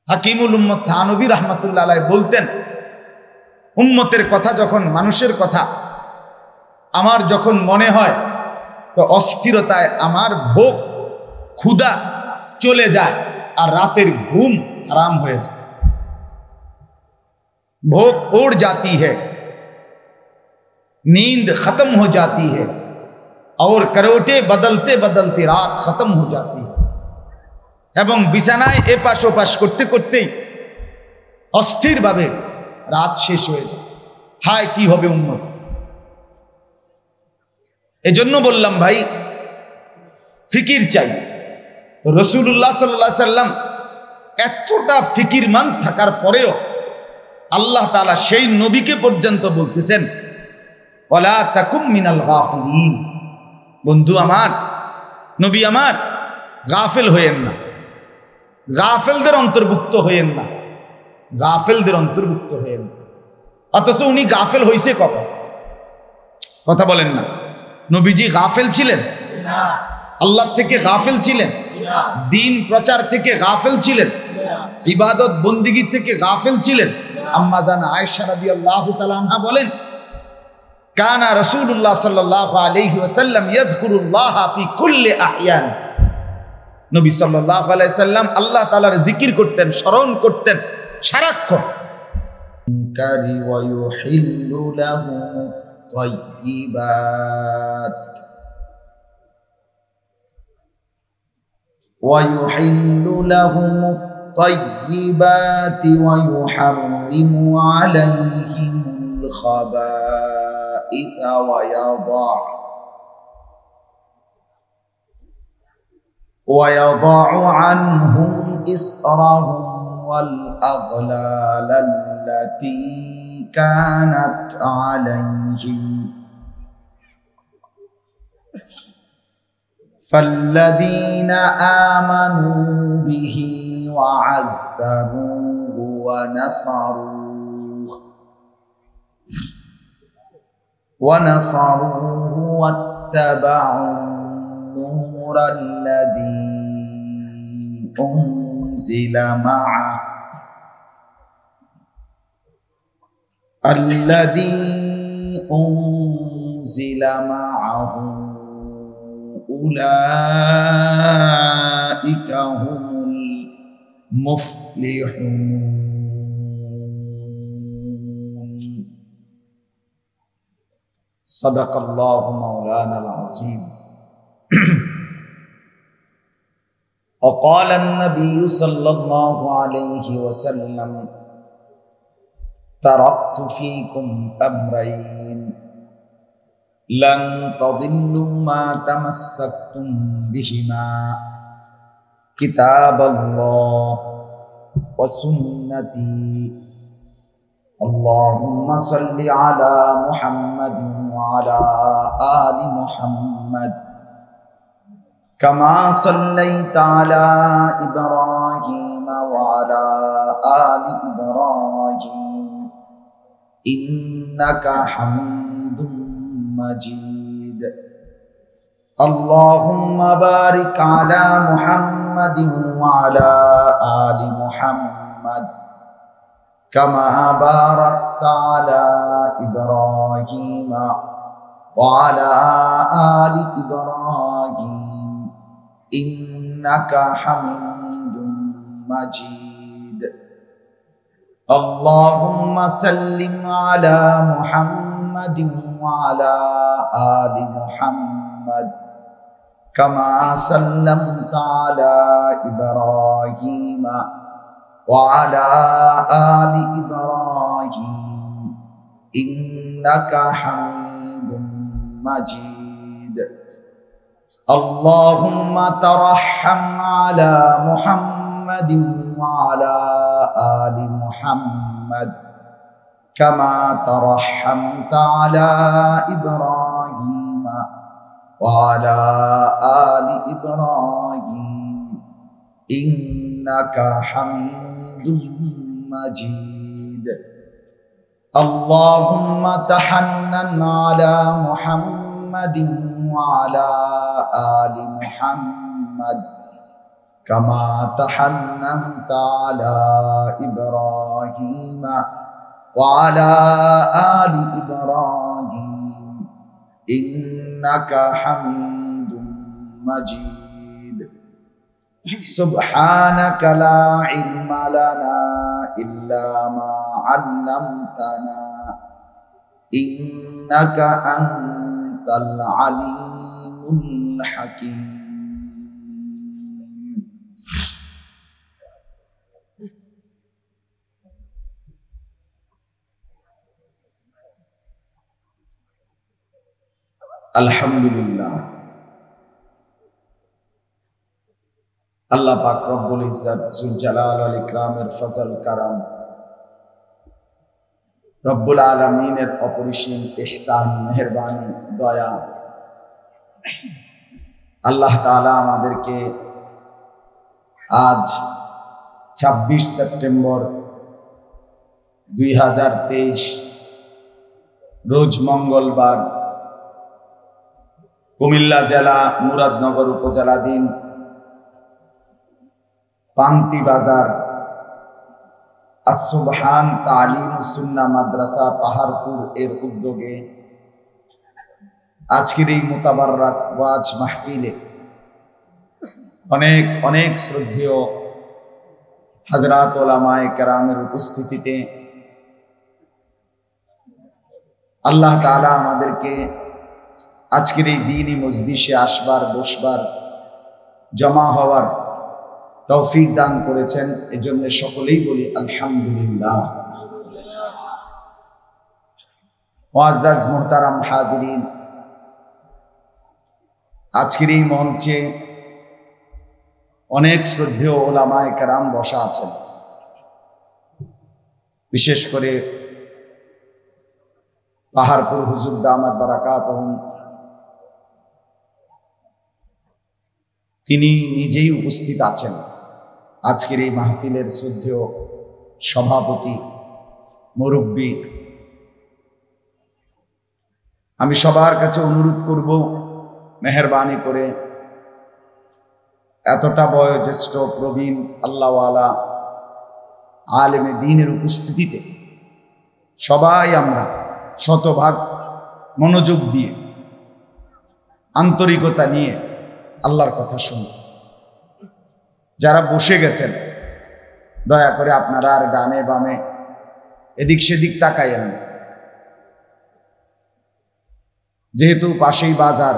হাকিমুল উম্মত থানবী রাহমাতুল্লাহ আলাইহি বলতেন, উম্মতের কথা যখন, মানুষের কথা আমার যখন মনে হয়, তো অস্থিরতায় আমার ভোগ ক্ষুধা চলে যায় আর रातेर घूम हराम हो जाए। भूख उड़ जाती है, नींद खत्म हो जाती है और करवटे बदलते बदलते रात खत्म हो जाती है। एवं बिछानाয় एपाश ओपाश करते करते अस्थिर भावे रात शेष हो जाए। हाय की होबे उम्मत। एजন্য বললাম ভাই, ফিকির চাই। তো রাসূলুল্লাহ সাল্লাল্লাহু আলাইহি সাল্লাম এতটা ফিকিরমান থাকার পরেও আল্লাহ তাআলা সেই নবীকে পর্যন্ত বলতেছেন, ওয়ালা তাকুম মিনাল গাফিলিন। বন্ধু আমার, নবী আমার, গাফিল হয়েন না, গাফিলদের অন্তর্ভুক্ত হয়েন না, গাফিলদের অন্তর্ভুক্ত হয়েন না। অথচ উনি গাফিল হইছে কখন? কথা বলেন না। নবীজি গাফিল ছিলেন না, আল্লাহ থেকে গাফিল ছিলেন না, দ্বীন প্রচার থেকে গাফিল ছিলেন, ইবাদত বন্দেগী থেকে গাফিল ছিলেন। আম্মা জান আয়েশা রাদিয়াল্লাহু তাআলা আনহা বলেন, কানা রাসূলুল্লাহ সাল্লাল্লাহু আলাইহি ওয়াসাল্লাম ইয়াযকুরুল্লাহ ফি কুল্লি আহয়ান। নবী সাল্লাল্লাহু আলাইহি সাল্লাম আল্লাহ তাআলার জিকির করতেন, স্মরণ করতেন সারাক্ষণ। কারি ওয়া ইউহিল্লু লাহু তাইয়্যিবাত ওয়া ইউহিল্লু লাহুম الطيبات ويحرم عليهم الخبائث ويضع عنهم إصرهم والأغلال التي كانت عليهم فالذين آمنوا به وعزروه ونصروه واتبعوا النور الذي أنزل معه أولئك هم المفلحون صدق الله مولانا العظيم وقال النبي صلى الله عليه وسلم تركت فيكم أمرين لن تضلوا ما تمسكتم بهما كتاب الله وسنتي اللهم صل على محمد وعلى آل محمد كما صليت على إبراهيم وعلى آل إبراهيم إنك حميد مجيد اللهم بارك على محمد وعلى آل محمد كما باركت على إبراهيم وعلى آل إبراهيم إنك حميد مجيد اللهم سلم على محمد وعلى آل محمد كما سلمت على إبراهيم وعلى آل إبراهيم إنك حميد مجيد اللهم ترحم على محمد وعلى آل محمد كما ترحمت على إبراهيم وعلى آل إبراهيم إنك حميد مجيد اللهم تحنن على محمد وعلى آل محمد কামা তাহান্নামতা আলা ইব্রাহিম ওয়া আলা আলি ইব্রাহিম ইন্নাকা হামিদুম মাজিদ। সুবহানাকা লা ইলমা লানা ইল্লা মা আল্লামতানা ইন্নাকা আনতাল আলিমুল হাকীম। আলহামদুলিল্লাহ, আল্লাহ পাক রব্বুল ইজ্জত যুল জালাল ওয়াল ইকরামের ফজল কারাম, রব্বুল আলামিনের অপরিসীম ইহসান, মেহেরবানি, দয়া, আল্লাহ তাআলা আমাদেরকে আজ 26 সেপ্টেম্বর 2023 রোজ মঙ্গলবার কুমিল্লা জেলা মুরাদনগর উপজেলাধীন পান্তি বাজার আস-সুবহান তালিম সুন্নাহ মাদ্রাসা পাহাড়পুর এর উদ্যোগে আজকের এই মুতাবাররাক ওয়াজ মাহফিলে অনেক অনেক শ্রদ্ধেয় হযরত উলামায়ে কেরামের উপস্থিতিতে আল্লাহ তাআলা আমাদেরকে আজকের এই দ্বীনি মজলিসে আসবার, বসবার, জমা হওয়ার তৌফিক দান করেছেন। এজন্য সকলেই বলি আলহামদুলিল্লাহ। মুআজ্জাজ মুহতারাম হাজিরিন, আজকের এই মঞ্চে অনেক শ্রদ্ধেয় উলামায়ে কেরাম বসা আছেন। বিশেষ করে পাহাড়পুর হুজুর দামাত বারাকাতুহুম, তিনি নিজেই উপস্থিত আছেন। আজকের এই মাহফিলের শ্রদ্ধেয় সভাপতি, মুরব্বী, আমি সবার কাছে অনুরোধ করব, মেহেরবানি করে এতটা বয়োজ্যেষ্ঠ প্রবীণ আল্লাহওয়ালা আলেমে দ্বীনের উপস্থিতিতে সবাই আমরা শতভাগ মনোযোগ দিয়ে, আন্তরিকতা নিয়ে আল্লাহর কথা শুনুন। যারা বসে গেছেন দয়া করে আপনারা আর ডানে বামে এদিক সেদিক তাকাইয়েন না, যেহেতু পাশেই বাজার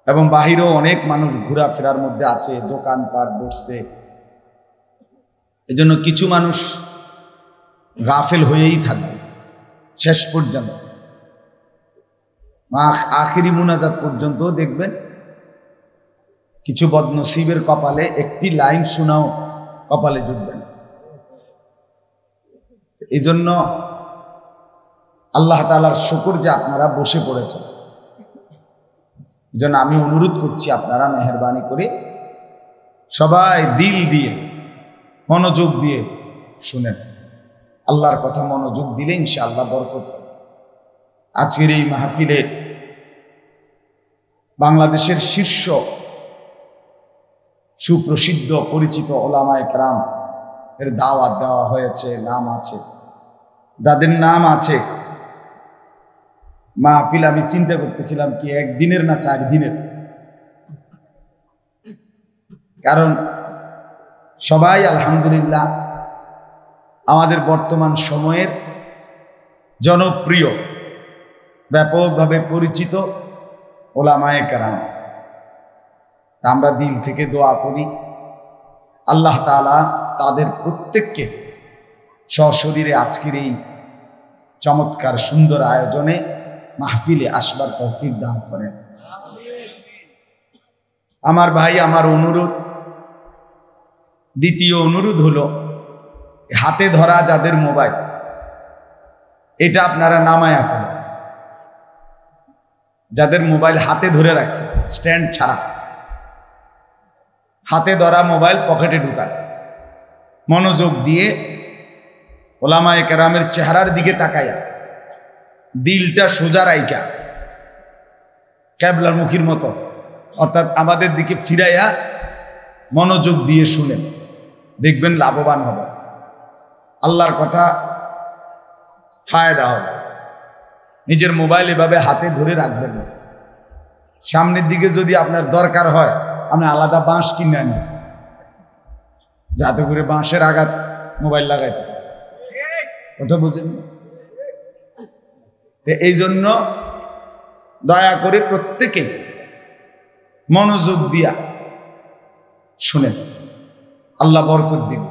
এবং বাহিরেও অনেক মানুষ ঘোরাফেরার মধ্যে আছে, দোকানপাট বসছে, এজন্য কিছু মানুষ গাফেল হয়েই থাকবে শেষ পর্যন্ত, আখিরি মুনাজাত পর্যন্ত দেখবেন কিছু বদনসিবের কপালে একটি লাইন শোনাও কপালে জুটবে না। এই জন্য আল্লাহ তাআলার শুকর যে আপনারা বসে পড়েছেন। এই জন্য আমি অনুরোধ করছি আপনারা মেহেরবানি করে সবাই দিল দিয়ে, মনোযোগ দিয়ে শুনেন। আল্লাহর কথা মনোযোগ দিলে ইনশাআল্লাহ বরকত হবে। আজকের এই মাহফিলে বাংলাদেশের শীর্ষ সুপ্রসিদ্ধ পরিচিত উলামায়ে কেরাম এর দাওয়াত দেওয়া হয়েছে, নাম আছে, যাদের নাম আছে। মাহফিল আমি চিন্তা করতেছিলাম কি একদিনের না 4 দিনের, কারণ সবাই আলহামদুলিল্লাহ আমাদের বর্তমান সময়ের জনপ্রিয়, ব্যাপকভাবে পরিচিত উলামায়ে কেরাম। আমরা দিল থেকে দোয়া করি আল্লাহ তাআলা তাদের প্রত্যেককে সশরীরে আজকের এই চমৎকার সুন্দর আয়োজনে মাহফিলে আসবার তৌফিক দান করেন। আমার ভাই, আমার অনুরোধ, দ্বিতীয় অনুরোধ হলো হাতে ধরা যাদের মোবাইল, এটা আপনারা নামায়া ফেলেন। যাদের মোবাইল হাতে ধরে রাখছে স্ট্যান্ড ছাড়া, হাতে ধরা মোবাইল পকেটে ঢুকান, মনোযোগ দিয়ে উলামায়ে কেরামের চেহারার দিকে তাকাইয়া, দিলটা সোজা রাইকা কিবলার মুখীর মতো, অর্থাৎ আমাদের দিকে ফিরাইয়া মনোযোগ দিয়ে শুনেন, দেখবেন লাভবান হবে, আল্লাহর কথা ফায়দা হবে। নিজের মোবাইল এভাবে হাতে ধরে রাখবেন না। সামনের দিকে যদি আপনার দরকার হয় আপনি আলাদা বাঁশ কিনে আনেন, যাতে করে বাঁশের আঘাত মোবাইল লাগাইতে, কথা বুঝেন? এই জন্য দয়া করে প্রত্যেকে মনোযোগ দিয়া শুনেন, আল্লাহ বরকত দিন।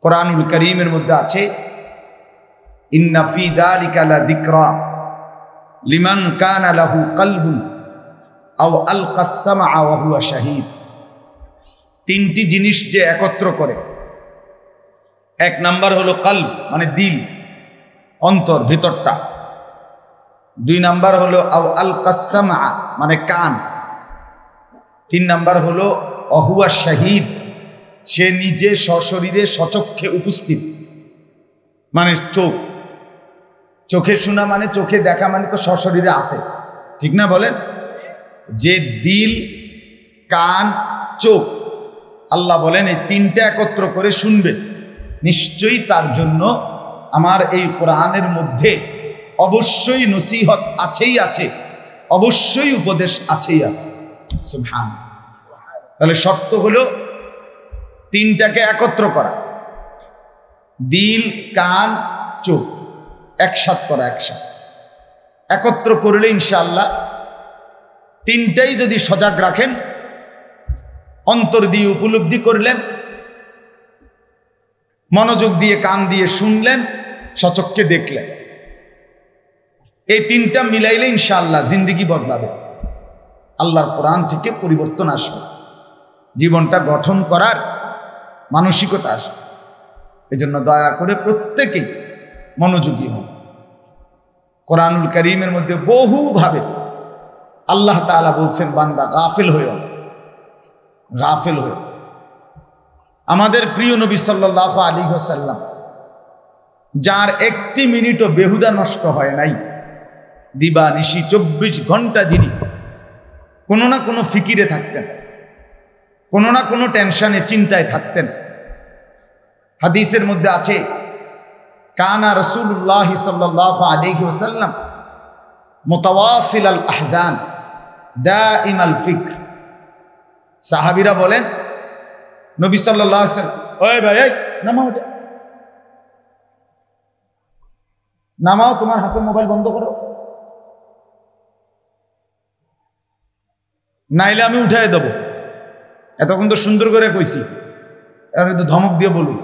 কোরআনুল কারীমের মধ্যে আছে ইন্না ফি যালিকা লাযিকরা লিমান কানা লাহু কলবুন আও আলকাস সামআ ওয়া হুয়া শাহীদ। তিনটি জিনিস যে একত্র করে, এক নাম্বার হলো কলব মানে দিল, অন্তর, ভিতরটা। দুই নাম্বার হলো আও আলকাস সামআ মানে কান। তিন নাম্বার হলো অহুয়া শাহীদ, সে নিজে সশরীরে সচক্ষে উপস্থিত, মানে চোখ। চোখে শোনা মানে, চোখে দেখা মানে তো সশরীরে আছে, ঠিক না বলেন? যে দিল, কান, চোখ, আল্লাহ বলেন এই তিনটা একত্র করে শুনবে, নিশ্চয়ই তার জন্য আমার এই কোরআনের মধ্যে অবশ্যই নসিহত আছেই আছে, অবশ্যই উপদেশ আছেই আছে। সুবহানাল্লাহ। তাহলে শর্ত হলো তিনটাকে একত্র করা, দিল, কান, চোখ একসাথ করা, একসাথে একত্র করলে ইনশাআল্লাহ তিনটাই যদি সজাগ রাখেন, অন্তর দিয়ে উপলব্ধি করলেন, মনোযোগ দিয়ে কান দিয়ে শুনলেন, সচক্ষে দেখলেন, এই তিনটা মিলাইলে ইনশাআল্লাহ জিন্দেগি বদলাবে, আল্লাহর কোরআন থেকে পরিবর্তন আসবে, জীবনটা গঠন করার মানসিকতা আসবে। এজন্য দয়া করে প্রত্যেকেই মনোযোগী হন। কোরআনুল কারীমের মধ্যে বহুভাবে আল্লাহ তাআলা বলছেন বান্দা গাফিল হইও, গাফিল হইও। আমাদের প্রিয় নবী সাল্লাল্লাহু আলাইহি ওয়াসাল্লাম, যার একটি মিনিটও বেহুদা নষ্ট হয় নাই, দিবা নিশি 24 ঘন্টা যিনি কোনো না কোনো ফিকিরে থাকতেন, কোনো না কোনো টেনশনে চিন্তায় থাকতেন। হাদিসের মধ্যে আছে কানা রাসূলুল্লাহ সাল্লাল্লাহু আলাইহি ওয়াসাল্লাম মুতাওয়াসিল আল আহজান দাইম আল ফিকর। সাহাবীরা বলেন নবী সাল্লাল্লাহু আলাইহি ওয়াসাল্লাম, ওই ভাই এই নামাও, নামাও, তোমার হাতে মোবাইল বন্ধ করো, নাইলে আমি উঠাই দেব। এতক্ষণ তো সুন্দর করে কইছি, আর একটু ধমক দিয়ে বলুন।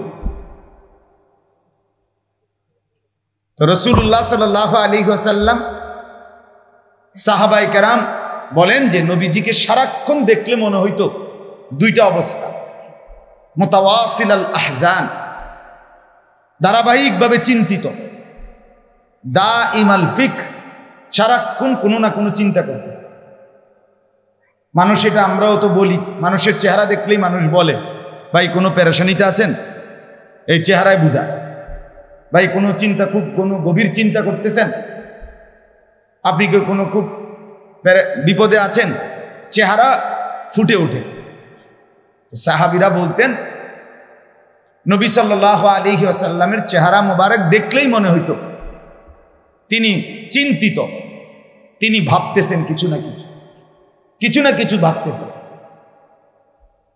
তো রাসূলুল্লাহ সাল্লাল্লাহু আলাইহি ওয়াসাল্লাম, সাহাবায়ে কেরাম বলেন যে নবীজিকে সারাক্ষণ দেখলে মনে হইতো দুইটা অবস্থা, মুতাওয়াসিল আল আহজান, ধারাবাহিকভাবে চিন্তিত, দাইম আল ফিকর, সারাক্ষণ কোনো না কোনো চিন্তা করতেছে। মানুষ, এটা আমরাও তো বলি, মানুষের চেহারা দেখলেই মানুষ বলে ভাই কোনো পেরেশানিতে আছেন, এই চেহারায় বুঝায়। ভাই কোনো চিন্তা, খুব কোনো গভীর চিন্তা করতেছেন, আপনি কি কোনো খুব বিপদে আছেন, চেহারা ফুটে ওঠে। সাহাবীরা বলতেন নবী সাল্লাল্লাহু আলাইহি ওয়াসাল্লামের চেহারা মোবারক দেখলেই মনে হইতো তিনি চিন্তিত, তিনি ভাবতেছেন কিছু না কিছু, কিছু না কিছু ভাবতেছেন।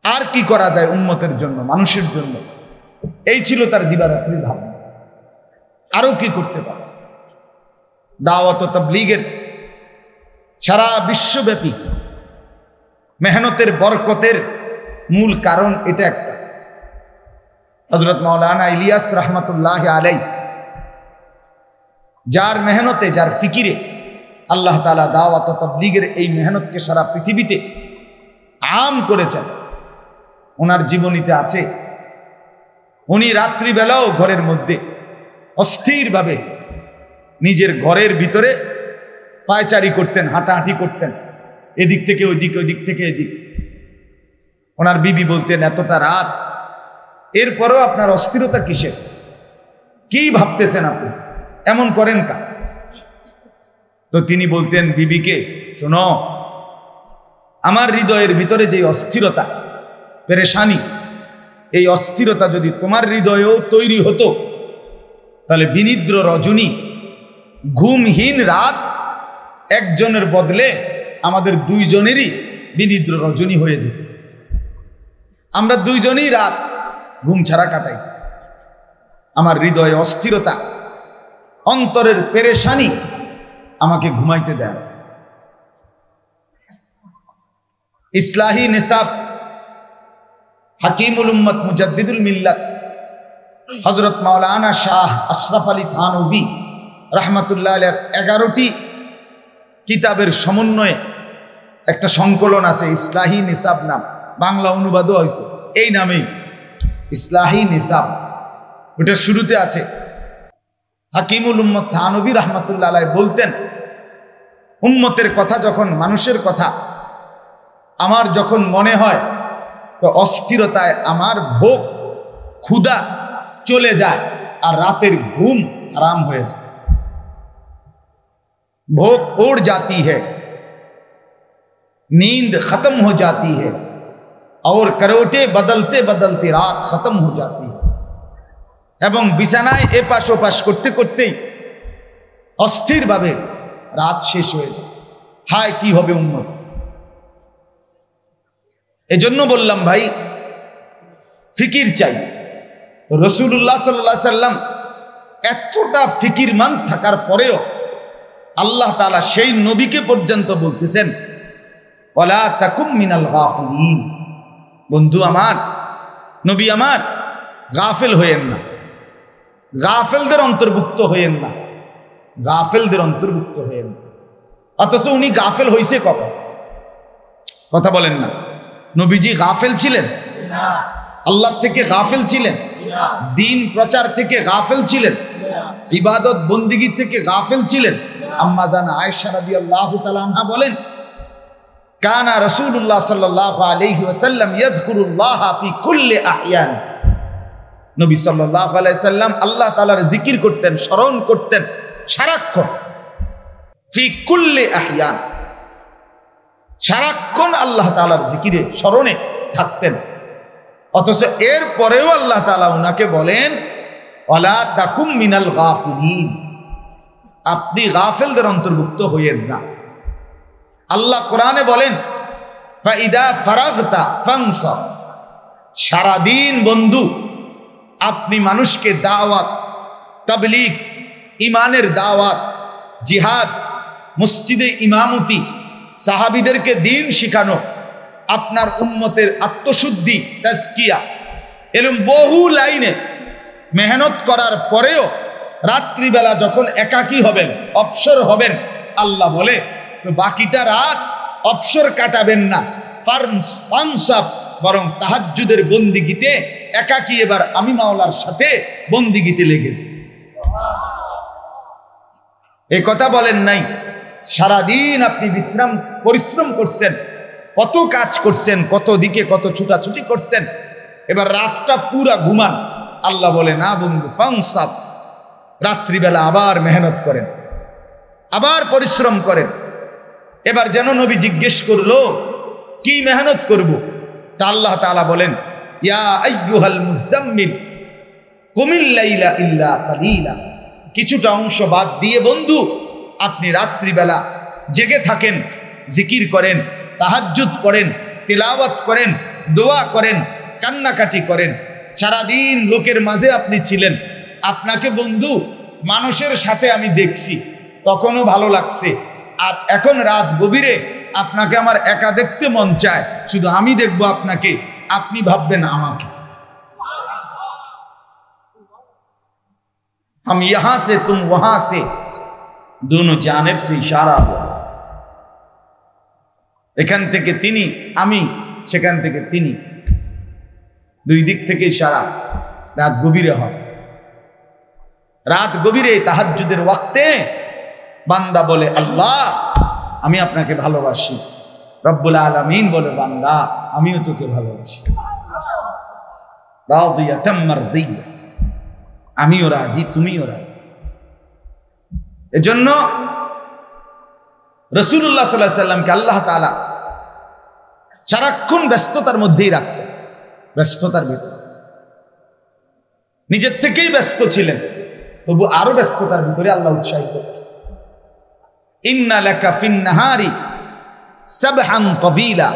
আর কি করা যায় উম্মতের জন্য, মানুষের জন্য, এই ছিল তার দিবারাত্রির ভাবনা। আরো কি করতে পারে? দাওয়াত ও তাবলীগের সারা বিশ্বব্যাপী মেহনতের বরকতের মূল কারণ এটা একটা। হযরত মাওলানা ইলিয়াস রাহমাতুল্লাহ আলাইহি, যার মেহনতে, যার ফিকিরে আল্লাহ তাআলা দাওয়াত ও তাবলীগের এই মেহনতকে সারা পৃথিবীতে আম করেছেন, ওনার জীবনীতে আছে উনি রাত্রিবেলাও ঘরের মধ্যে অস্থিরভাবে নিজের ঘরের ভিতরে পায়চারি করতেন, হাঁটাহাঁটি করতেন, এদিক থেকে ওই দিক, ওই দিক থেকে এদিক। ওনার বিবি বলতেন এতটা রাত, এরপরেও আপনার অস্থিরতা কিসের, কি ভাবতেছেন আপনি, এমন করেন কা? তো তিনি বলতেন বিবিকে, শোনো আমার হৃদয়ের ভিতরে যে অস্থিরতা পেরেশানি, এই অস্থিরতা যদি তোমার হৃদয়েও তৈরি হতো, তাহলে বিনিদ্র রজনী, ঘুমহীন রাত একজনের বদলে আমাদের দুইজনেরই বিনিদ্র রজনী হয়ে যেত। আমরা দুইজনেই রাত ঘুম ছাড়া কাটাই। আমার হৃদয়ে অস্থিরতা, অন্তরের পেরেশানি আমাকে ঘুমাইতে দেয়। ইসলাহি নিসাব হাকিমুল উম্মত মুজাদ্দিদুল মিল্লাত হযরত মাওলানা শাহ আশরাফ আলী থানভী রাহমাতুল্লাহ আলাইহির 11টি কিতাবের সমন্বয়ে একটা সংকলন আছে, ইসলাহি নিসাব নাম, বাংলা অনুবাদও হয়েছে এই নামেই, ইসলাহি নিসাব। ওটা শুরুতে আছে হাকিমুল উম্মত থানভী রাহমাতুল্লাহ আলাইহি বলতেন, উম্মতের কথা যখন, মানুষের কথা আমার যখন মনে হয়, তো অস্থিরতায় আমার ভোগ ক্ষুধা চলে যায় আর রাতের ঘুম হারাম হয়ে যায়। भूख उड़ जाती है, नींद खत्म हो जाती है और करवटे बदलते बदलते रात खत्म हो जाती है। এবং বিছানায় এপাশ ওপাশ করতে করতেই অস্থির ভাবে রাত শেষ হয়ে যায়। হায় কি হবে উম্মত। এজন্য বললাম ভাই, ফিকির চাই। তো রাসূলুল্লাহ সাল্লাল্লাহু আলাইহি সাল্লাম এতটা ফিকিরমান থাকার পরেও আল্লাহ তাআলা সেই নবীকে পর্যন্ত বলতেছেন, ওয়ালা তাকুম মিনাল গাফিলিন। বন্ধু আমার, নবী আমার, গাফেল হয়েন না, গাফেলদের অন্তর্ভুক্ত হয়েন না, গাফেলদের অন্তর্ভুক্ত হয়েন না। অথচ উনি গাফেল হইছে কখন? কথা বলেন না। নবীজি গাফেল ছিলেন না, আল্লাহ থেকে গাফেল ছিলেন না, দ্বীন প্রচার থেকে গাফেল ছিলেন, ইবাদত বন্দিগি থেকে গাফেল ছিলেন। আম্মা জান আয়েশা রাদিয়াল্লাহু তাআলা আনহা বলেন, কানা রাসূলুল্লাহ সাল্লাল্লাহু আলাইহি ওয়াসাল্লাম ইয়াযকুরুল্লাহ ফি কুল্লি আহয়ান। নবী সাল্লাল্লাহু আলাইহি সাল্লাম আল্লাহ তাআলার জিকির করতেন, স্মরণ করতেন সারাক্ষণ। ফি কুল্লি আহয়ান, সারাক্ষণ আল্লাহ তাআলার জিকিরে স্মরণে থাকতেন। অথচ এর পরেও আল্লাহ তাআলা উনাকে বলেন, ওয়ালা তাকুম মিনাল গাফিলিন, আপনি গাফেলদের অন্তর্ভুক্ত হইয়েন না। আল্লাহ কোরআনে বলেন, ফাইদা ফারাগতা ফানসাব। সারাদিন বন্ধু আপনি মানুষকে দাওয়াত, তাবলীগ, ইমানের দাওয়াত, জিহাদ, মসজিদে ইমামতি, সাহাবীদেরকে দ্বীন শিখানো, আপনার উম্মতের আত্মশুদ্ধি, তাজকিয়া, এরকম বহু লাইনে মেহনত করার পরেও রাত্রিবেলা যখন একাকী হবেন, অবসর হবেন, আল্লাহ বলে তো বাকিটা রাত অবসর কাটাবেন না, ফানসাব, বরং তাহাজ্জুদের বন্দিগিতে একাকী এবার আমি মাওলার সাথে বন্দিগিতে লেগেছে। এই কথা বলেন নাই? সারাদিন আপনি পরিশ্রম করছেন, কত কাজ করছেন, কত দিকে কত ছুটাছুটি করছেন, এবার রাতটা পুরা ঘুমান। আল্লাহ বলে না বন্ধু, ফানসাব, রাত্রিবেলা আবার মেহনত করেন, আবার পরিশ্রম করেন। এবার যেন নবী জিজ্ঞেস করলো কি মেহনত করব? তা আল্লাহ তাআলা বলেন, ইয়া আইয়ুহাল মুজাম্মিল কুমিল লাইলা ইল্লা কালিলা। কিছুটা অংশ বাদ দিয়ে বন্ধু আপনি রাত্রিবেলা জেগে থাকেন, জিকির করেন, তাহাজ্জুদ করেন, তিলাওয়াত করেন, দোয়া করেন, কান্নাকাটি করেন। সারাদিন লোকের মাঝে আপনি ছিলেন, আপনাকে বন্ধু মানুষের সাথে আমি দেখছি, তখনও ভালো লাগছে, আর এখন রাত গভীরে আপনাকে আমার একা দেখতে মন চায়, শুধু আমি দেখব আপনাকে, আপনি ভাববেন আমাকে। हम यहां से तुम वहां से, दोनों जानिब से इशारा हो। এখান থেকে তিনি, আমি সেখান থেকে তিনি, দুই দিক থেকে ইশারা। রাত গভীরে হয়, রাত গভীরে তাহাজ্জুদের ওয়াক্তে বান্দা বলে, আল্লাহ আমি আপনাকে ভালোবাসি। রব্বুল আলামিন বলে, বান্দা আমিও তোকে ভালোবাসি। রাদিয়াতাম মারদিয়া, আমিও রাজি, তুমিও রাজি। এজন্য রাসূলুল্লাহ সাল্লাল্লাহু আলাইহি সাল্লামকে আল্লাহ তাআলা সারাক্ষণ ব্যস্ততার মধ্যেই রাখছে, ব্যস্ততার ভিতরে নিজের থেকেই ব্যস্ত ছিলেন, তবু আরো ব্যস্ততার ভিতরে আল্লাহ উৎসাহিত করছে। ইন্না লাকা ফিন নাহারি সাবহান তাবিলা